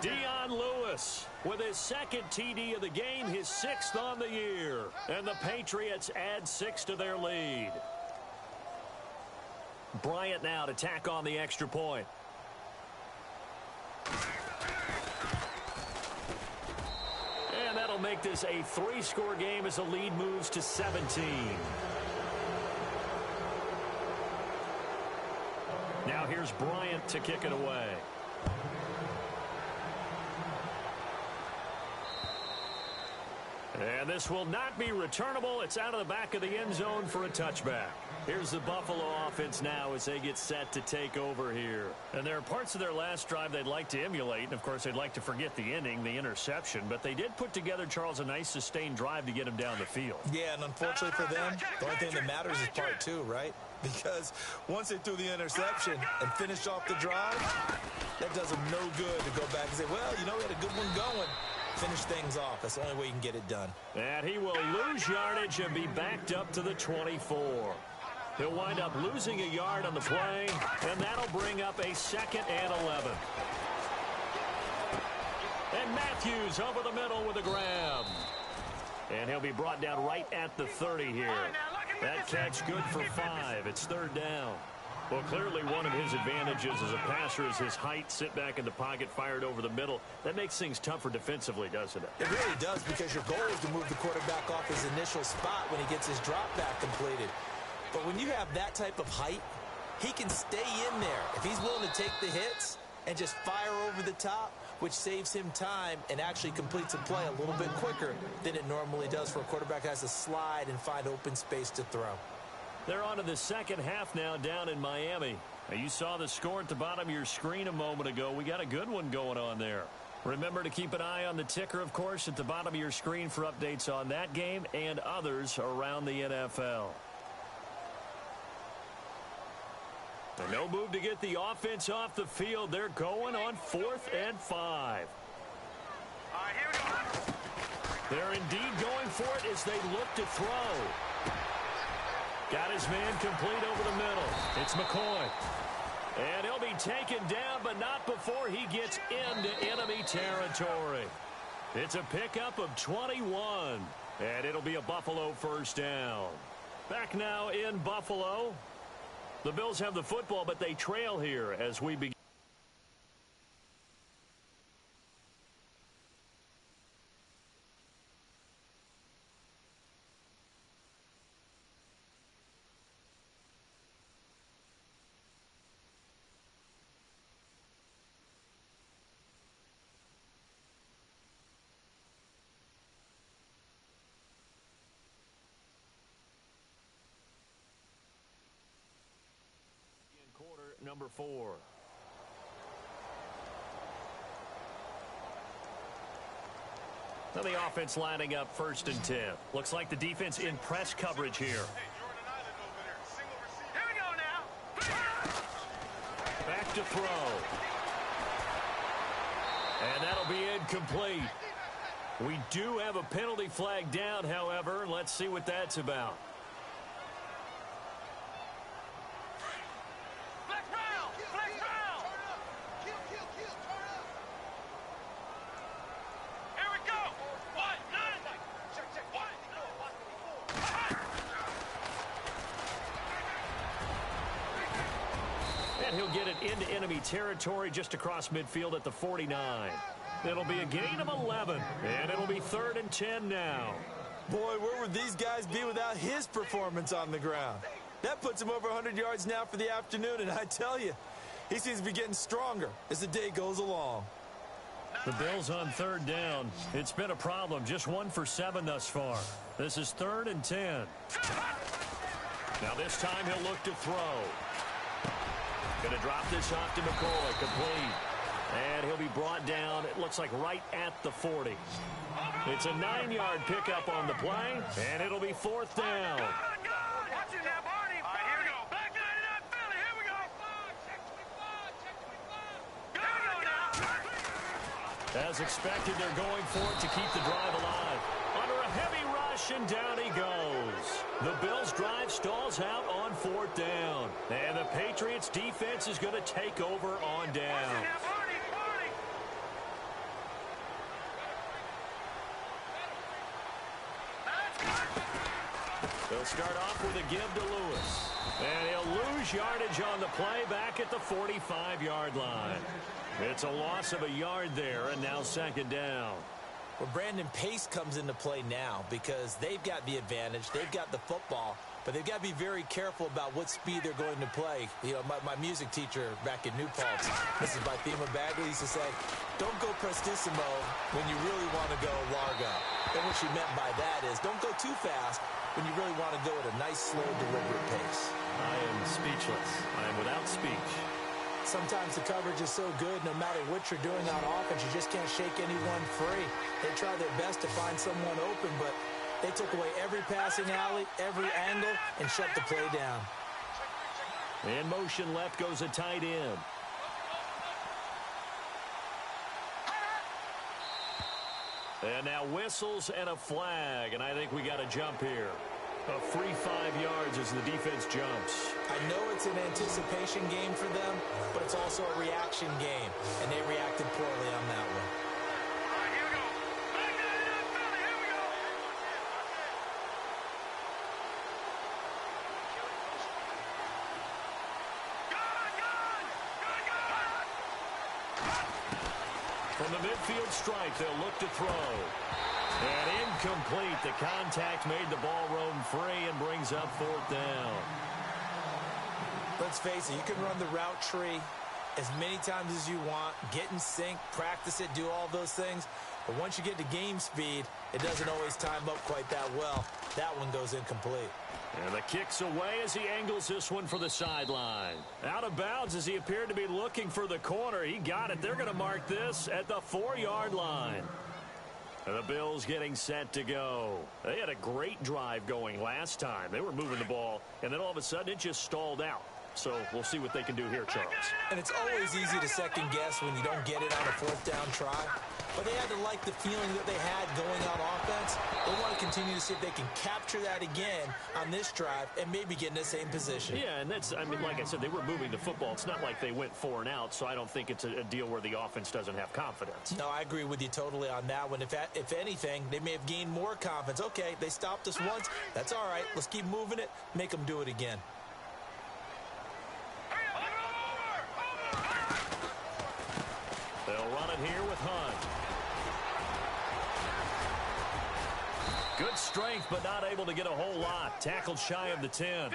Dion Lewis with his second TD of the game, his 6th on the year. And the Patriots add 6 to their lead. Bryant now to tack on the extra point. And that'll make this a 3-score game as the lead moves to 17. Now here's Bryant to kick it away. And this will not be returnable. It's out of the back of the end zone for a touchback. Here's the Buffalo offense now as they get set to take over here. And there are parts of their last drive they'd like to emulate. And, of course, they'd like to forget the inning, the interception. But they did put together, Charles, a nice sustained drive to get him down the field. Yeah, and unfortunately for them, the only thing that matters is part 2, right? Because once they threw the interception and finished off the drive, that does them no good to go back and say, well, you know, we had a good one going. Finish things off. That's the only way you can get it done. And he will lose yardage and be backed up to the 24. He'll wind up losing a yard on the play, and that'll bring up a 2nd and 11. And And Matthews over the middle with a grab. And he'll be brought down right at the 30 here. That catch good for 5. It's third down. Well, clearly one of his advantages as a passer is his height. Sit back in the pocket, fired over the middle. That makes things tougher defensively, doesn't it? It really does, because your goal is to move the quarterback off his initial spot when he gets his drop back completed. But when you have that type of height, he can stay in there if he's willing to take the hits and just fire over the top, which saves him time and actually completes a play a little bit quicker than it normally does for a quarterback that has to slide and find open space to throw. They're on to the second half now down in Miami. Now, you saw the score at the bottom of your screen a moment ago. We got a good one going on there. Remember to keep an eye on the ticker, of course, at the bottom of your screen for updates on that game and others around the NFL. No move to get the offense off the field. They're going on 4th and 5. Here we go. They're indeed going for it as they look to throw. Got his man complete over the middle. It's McCoy. And he'll be taken down, but not before he gets into enemy territory. It's a pickup of 21. And it'll be a Buffalo first down. Back now in Buffalo. The Bills have the football, but they trail here as we begin. Number 4. Now the offense lining up 1st and 10. Looks like the defense in press coverage here. Here we go now. Back to throw. And that'll be incomplete. We do have a penalty flag down, however. Let's see what that's about. He'll get it into enemy territory just across midfield at the 49. It'll be a gain of 11, and it'll be 3rd and 10 now. Boy, where would these guys be without his performance on the ground? That puts him over 100 yards now for the afternoon, and I tell you, he seems to be getting stronger as the day goes along. The Bills on 3rd down. It's been a problem. Just 1 for 7 thus far. This is 3rd and 10. Now this time he'll look to throw. Going to drop this off to McCoy, complete. And he'll be brought down, it looks like right at the 40. It's a 9-yard pickup on the play, and it'll be 4th down. Watch it now, Barney. Here we go. Back 99 Philly. Here we go. Go now. As expected, they're going for it to keep the drive alive. Under a heavy rush, and down he goes. The Bills' drive stalls out on 4th down. And the Patriots' defense is going to take over on down. They'll start off with a give to Lewis. And he'll lose yardage on the play back at the 45-yard line. It's a loss of a yard there, and now 2nd down. Well, Brandon, pace comes into play now because they've got the advantage. They've got the football, but they've got to be very careful about what speed they're going to play. You know, my music teacher back in New Paltz, Mrs. Bythema Bagley, used to say, don't go prestissimo when you really want to go largo. And what she meant by that is don't go too fast when you really want to go at a nice, slow, deliberate pace. I am speechless. I am without speech. Sometimes the coverage is so good, no matter what you're doing on offense, you just can't shake anyone free. They try their best to find someone open, but they took away every passing alley, every angle, and shut the play down. In motion left goes a tight end. And now whistles and a flag, and I think we got a jump here. A free 5 yards as the defense jumps. I know it's an anticipation game for them, but it's also a reaction game, and they reacted poorly on that one. From the midfield stripe, they'll look to throw. And incomplete. The contact made the ball roam free and brings up fourth down. Let's face it, you can run the route tree as many times as you want, get in sync, practice it, do all those things. But once you get to game speed, it doesn't always time up quite that well. That one goes incomplete. And the kick's away as he angles this one for the sideline. Out of bounds as he appeared to be looking for the corner. He got it. They're going to mark this at the 4-yard line. And the Bills getting set to go. They had a great drive going last time. They were moving the ball, and then all of a sudden it just stalled out. So we'll see what they can do here, Charles. And it's always easy to second guess when you don't get it on a fourth down try. But they had to like the feeling that they had going on offense. They want to continue to see if they can capture that again on this drive and maybe get in the same position. Yeah, and that's, I mean, like I said, they were moving the football. It's not like they went 4 and out, so I don't think it's a deal where the offense doesn't have confidence. No, I agree with you totally on that one. If anything, they may have gained more confidence. Okay, they stopped us once. That's all right. Let's keep moving it. Make them do it again. They'll run it here with Hunt. Good strength, but not able to get a whole lot. Tackled shy of the 10.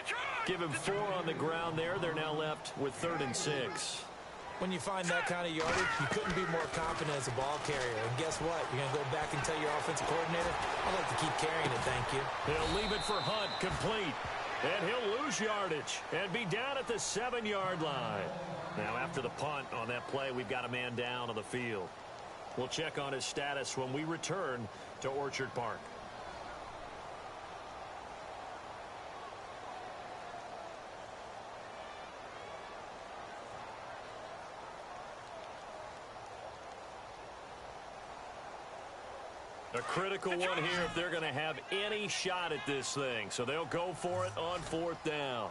Give him 4 on the ground there. They're now left with 3rd and 6. When you find that kind of yardage, you couldn't be more confident as a ball carrier. And guess what? You're going to go back and tell your offensive coordinator, I'd like to keep carrying it, thank you. He'll leave it for Hunt, complete. And he'll lose yardage and be down at the 7-yard line. Now, after the punt on that play, we've got a man down on the field. We'll check on his status when we return to Orchard Park. A critical one here if they're going to have any shot at this thing. So they'll go for it on 4th down.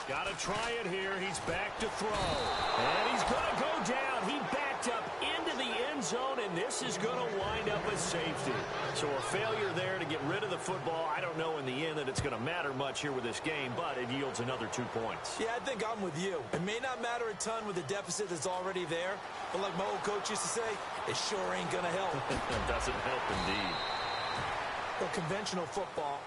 Got to try it here. He's back to throw. And he's going to go down. He backed up into the end zone, and this is going to wind up as safety. So a failure there to get rid of the football. I don't know in the end that it's going to matter much here with this game, but it yields another 2 points. Yeah, I think I'm with you. It may not matter a ton with the deficit that's already there, but like my old coach used to say, it sure ain't going to help. It doesn't help indeed. Well, conventional football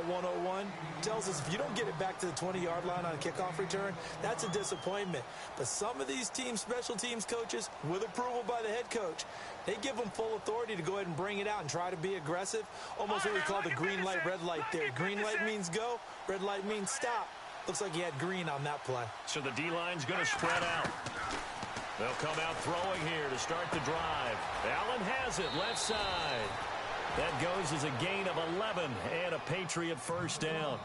101, tells us if you don't get it back to the 20-yard line on a kickoff return, that's a disappointment. But some of these teams, special teams coaches, with approval by the head coach, they give them full authority to go ahead and bring it out and try to be aggressive. Almost what we call the green light, red light theory. Green light means go, red light means stop. Looks like he had green on that play. So the D-line's going to spread out. They'll come out throwing here to start the drive. Allen has it, left side. That goes as a gain of 11 and a Patriot first down.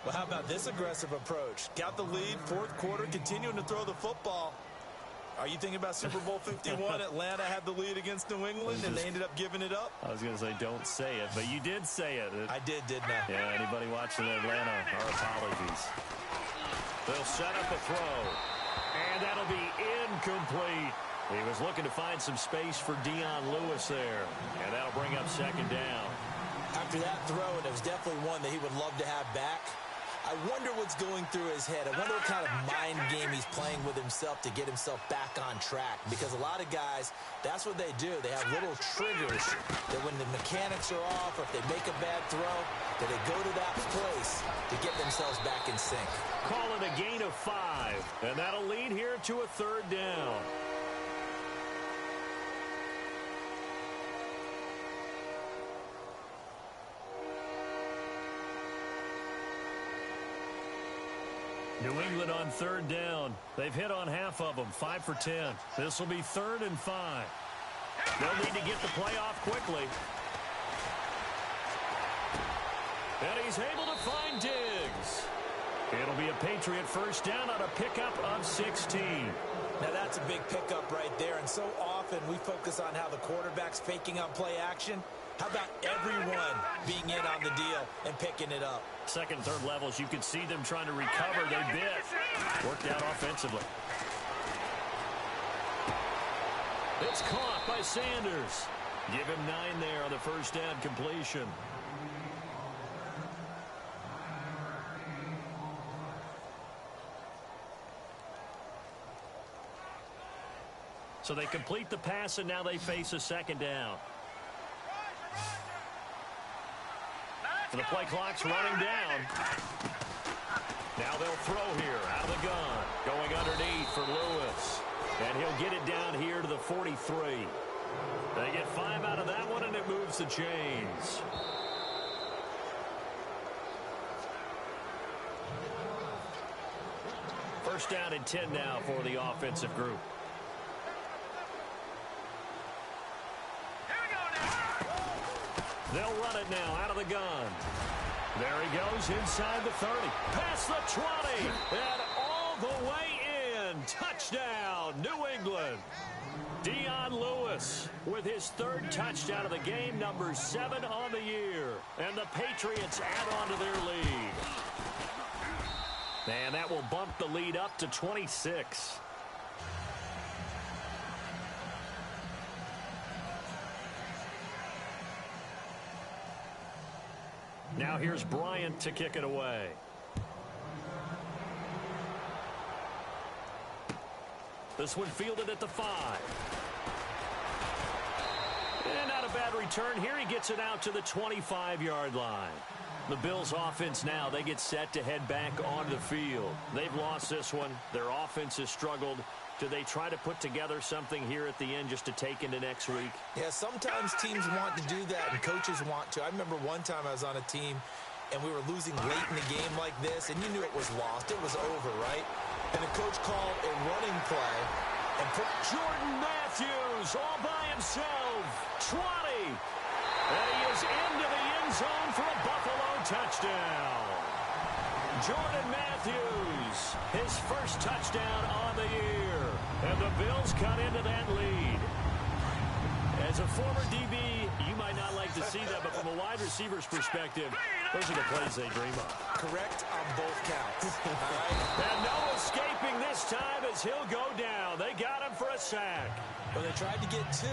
Well, how about this aggressive approach? Got the lead, 4th quarter, continuing to throw the football. Are you thinking about Super Bowl 51? Atlanta had the lead against New England, and they ended up giving it up? I was going to say don't say it, but you did say it. I did, didn't I? Yeah, anybody watching Atlanta, our apologies. They'll set up a throw, and that'll be incomplete. He was looking to find some space for Dion Lewis there, and that'll bring up 2nd down. After that throw, and it was definitely one that he would love to have back, I wonder what's going through his head. I wonder what kind of mind game he's playing with himself to get himself back on track. Because a lot of guys, that's what they do. They have little triggers that when the mechanics are off or if they make a bad throw, that they go to that place to get themselves back in sync. Call it a gain of 5, and that'll lead here to a 3rd down. New England on 3rd down. They've hit on half of them, 5 for 10. This will be 3rd and 5. They'll need to get the play off quickly. And he's able to find Diggs. It'll be a Patriot first down on a pickup of 16. Now that's a big pickup right there, and so often we focus on how the quarterback's faking on play action. How about everyone being in on the deal and picking it up? 2nd and 3rd levels, you can see them trying to recover. They bit. Worked out offensively. It's caught by Sanders. Give him 9 there on the first down completion. So they complete the pass, and now they face a second down. And the play clock's running down. Now they'll throw here out of the gun. Going underneath for Lewis. And he'll get it down here to the 43. They get 5 out of that one, and it moves the chains. First down and 10 now for the offensive group. They'll run it now out of the gun. There he goes inside the 30. Past the 20. And all the way in. Touchdown, New England. Dion Lewis with his 3rd touchdown of the game, number 7 on the year. And the Patriots add on to their lead. And that will bump the lead up to 26. Now here's Bryant to kick it away. This one fielded at the 5. And not a bad return here. He gets it out to the 25-yard line. The Bills' offense now, they get set to head back onto the field. They've lost this one. Their offense has struggled. Do they try to put together something here at the end just to take into next week? Yeah, sometimes teams want to do that, and coaches want to. I remember one time I was on a team, and we were losing late in the game like this, and you knew it was lost. It was over, right? And the coach called a running play and put Jordan Matthews all by himself. 20. And he is into the end zone for a Buffalo touchdown. Jordan Matthews, his first touchdown on the year. And the Bills cut into that lead. As a former DB, you might not like to see that, but from a wide receiver's perspective, those are the plays they dream of. correct on both counts. All right? And no escaping this time as he'll go down. They got him for a sack. Well, they tried to get 2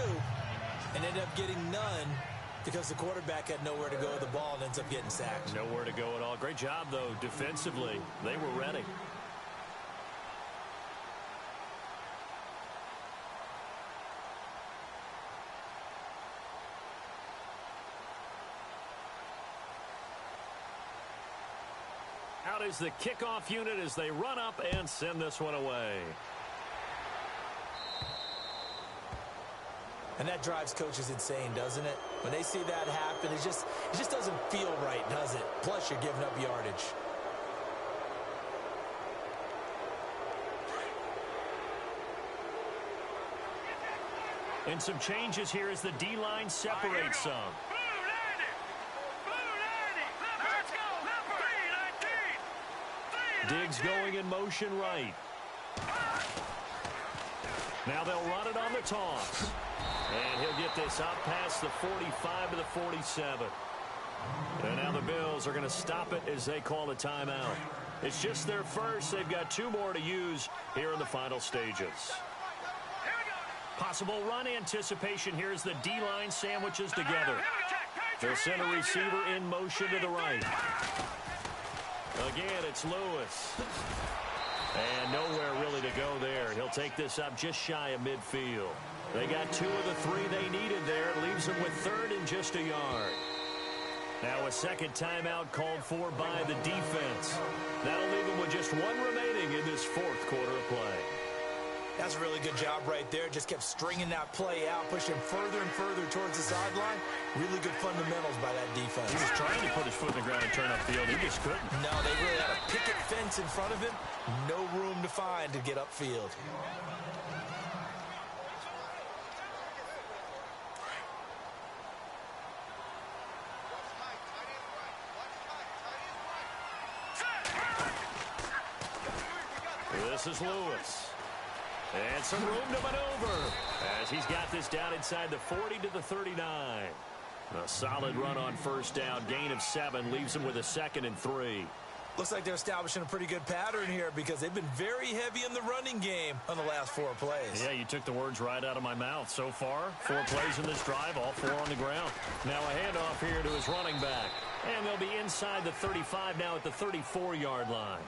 and ended up getting none, because the quarterback had nowhere to go with the ball and ends up getting sacked. Nowhere to go at all. Great job, though, defensively. They were ready. Out is the kickoff unit as they run up and send this one away. And that drives coaches insane, doesn't it? When they see that happen, it just doesn't feel right, does it? Plus, you're giving up yardage. And some changes here as the D-line separates some. Diggs going in motion right. Now they'll run it on the toss. And he'll get this out past the 45 to the 47. And now the Bills are going to stop it as they call a timeout. It's just their first. They've got 2 more to use here in the final stages. Possible run anticipation here as the D-line sandwiches together. They'll send a receiver in motion to the right. Again, it's Lewis. And nowhere really to go there. He'll take this up just shy of midfield. They got 2 of the 3 they needed there. It leaves them with 3rd and just a yard. Now a second timeout called for by the defense. That'll leave them with just 1 remaining in this 4th quarter of play. That's a really good job right there. Just kept stringing that play out, pushing him further and further towards the sideline. Really good fundamentals by that defense. He was trying to put his foot in the ground and turn upfield. He just couldn't. No, they really had a picket fence in front of him. No room to find to get upfield. This is Lewis. And some room to maneuver as he's got this down inside the 40 to the 39. A solid run on first down. Gain of 7 leaves him with a 2nd and 3. Looks like they're establishing a pretty good pattern here, because they've been very heavy in the running game on the last 4 plays. Yeah, you took the words right out of my mouth. So far, 4 plays in this drive, all 4 on the ground. Now a handoff here to his running back. And they'll be inside the 35 now at the 34-yard line.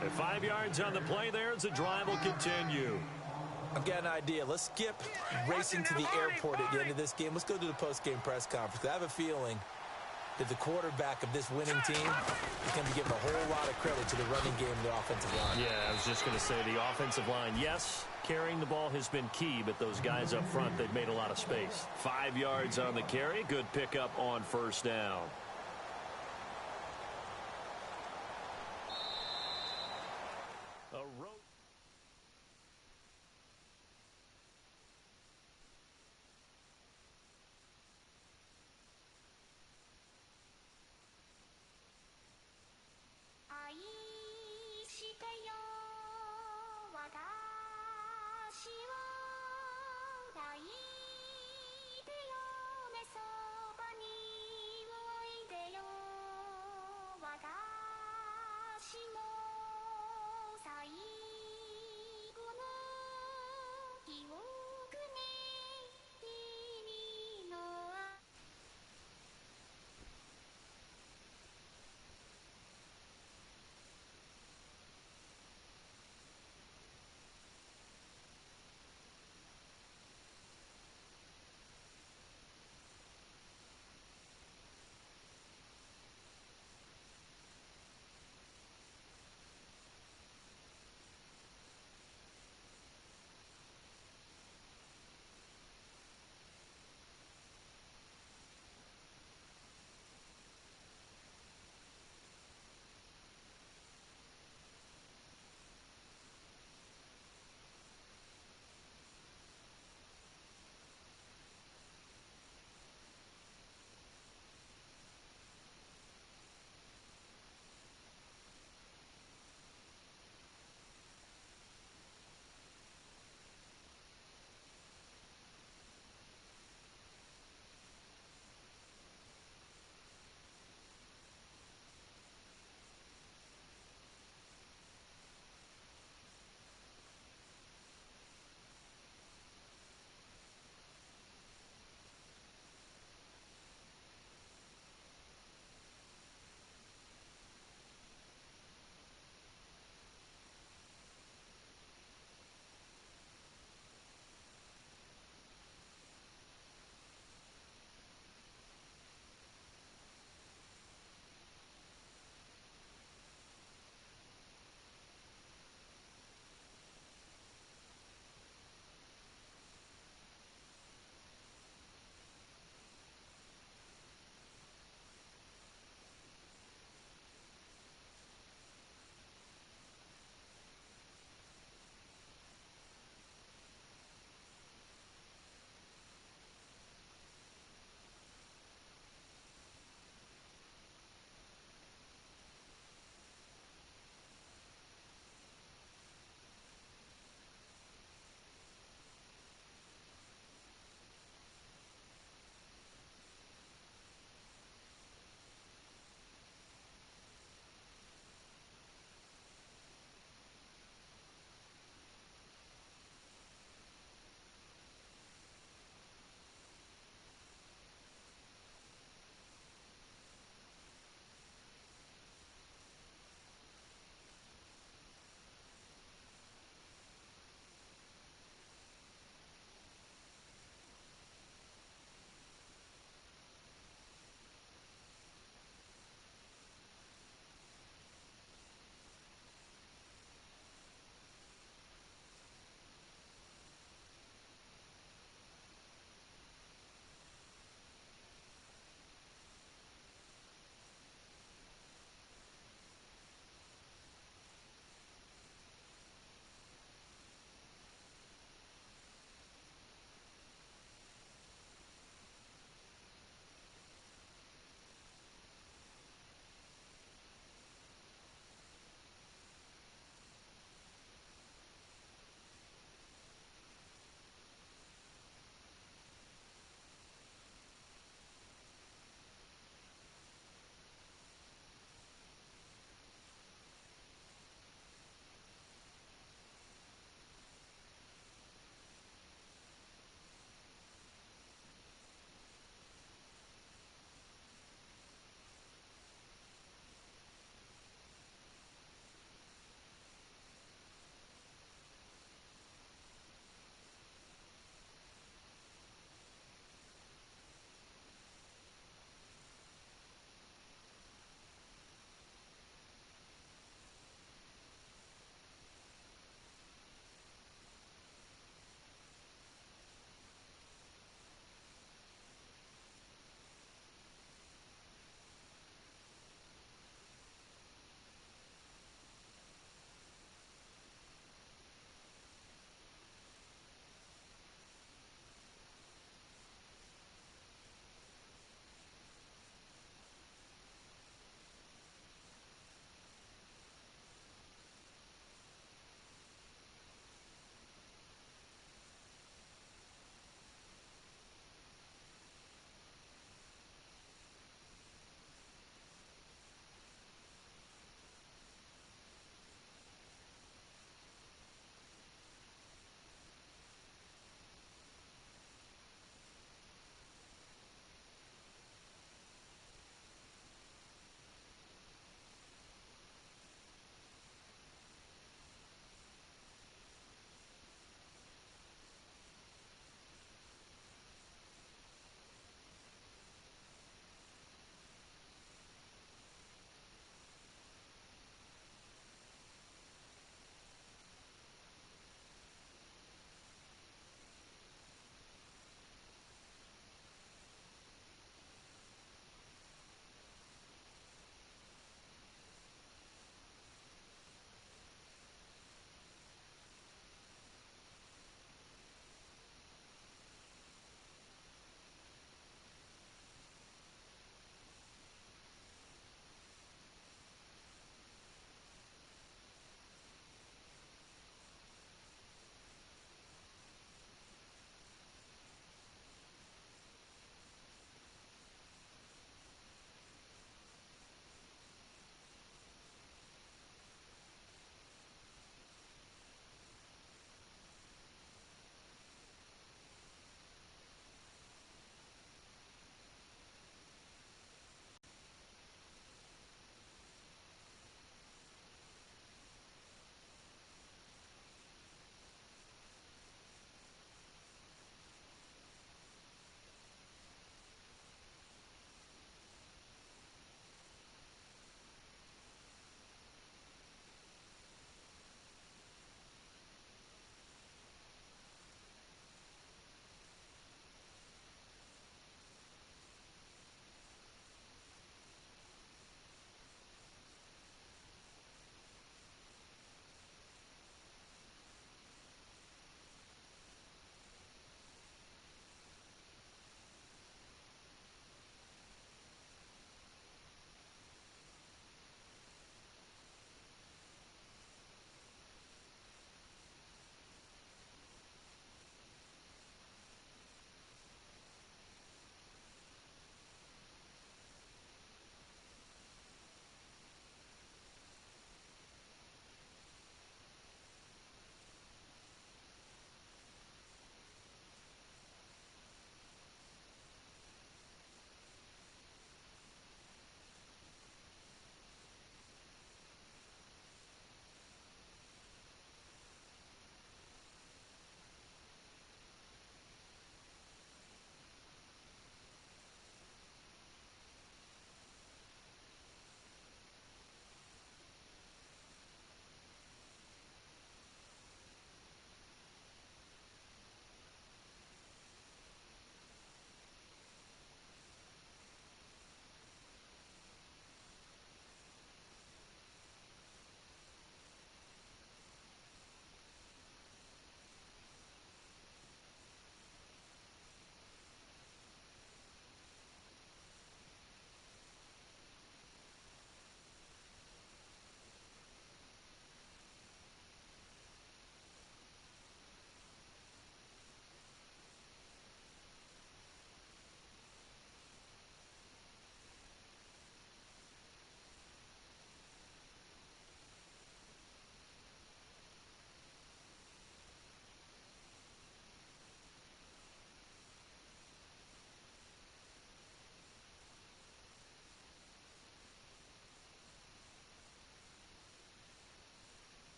At 5 yards on the play there as the drive will continue. I've got an idea. Let's skip racing to the airport at the end of this game. Let's go to the post-game press conference. I have a feeling that the quarterback of this winning team is going to be given a whole lot of credit to the running game and the offensive line. Yeah, I was just going to say the offensive line, yes, carrying the ball has been key, but those guys up front, they've made a lot of space. 5 yards on the carry. Good pickup on first down. A road.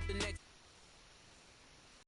the next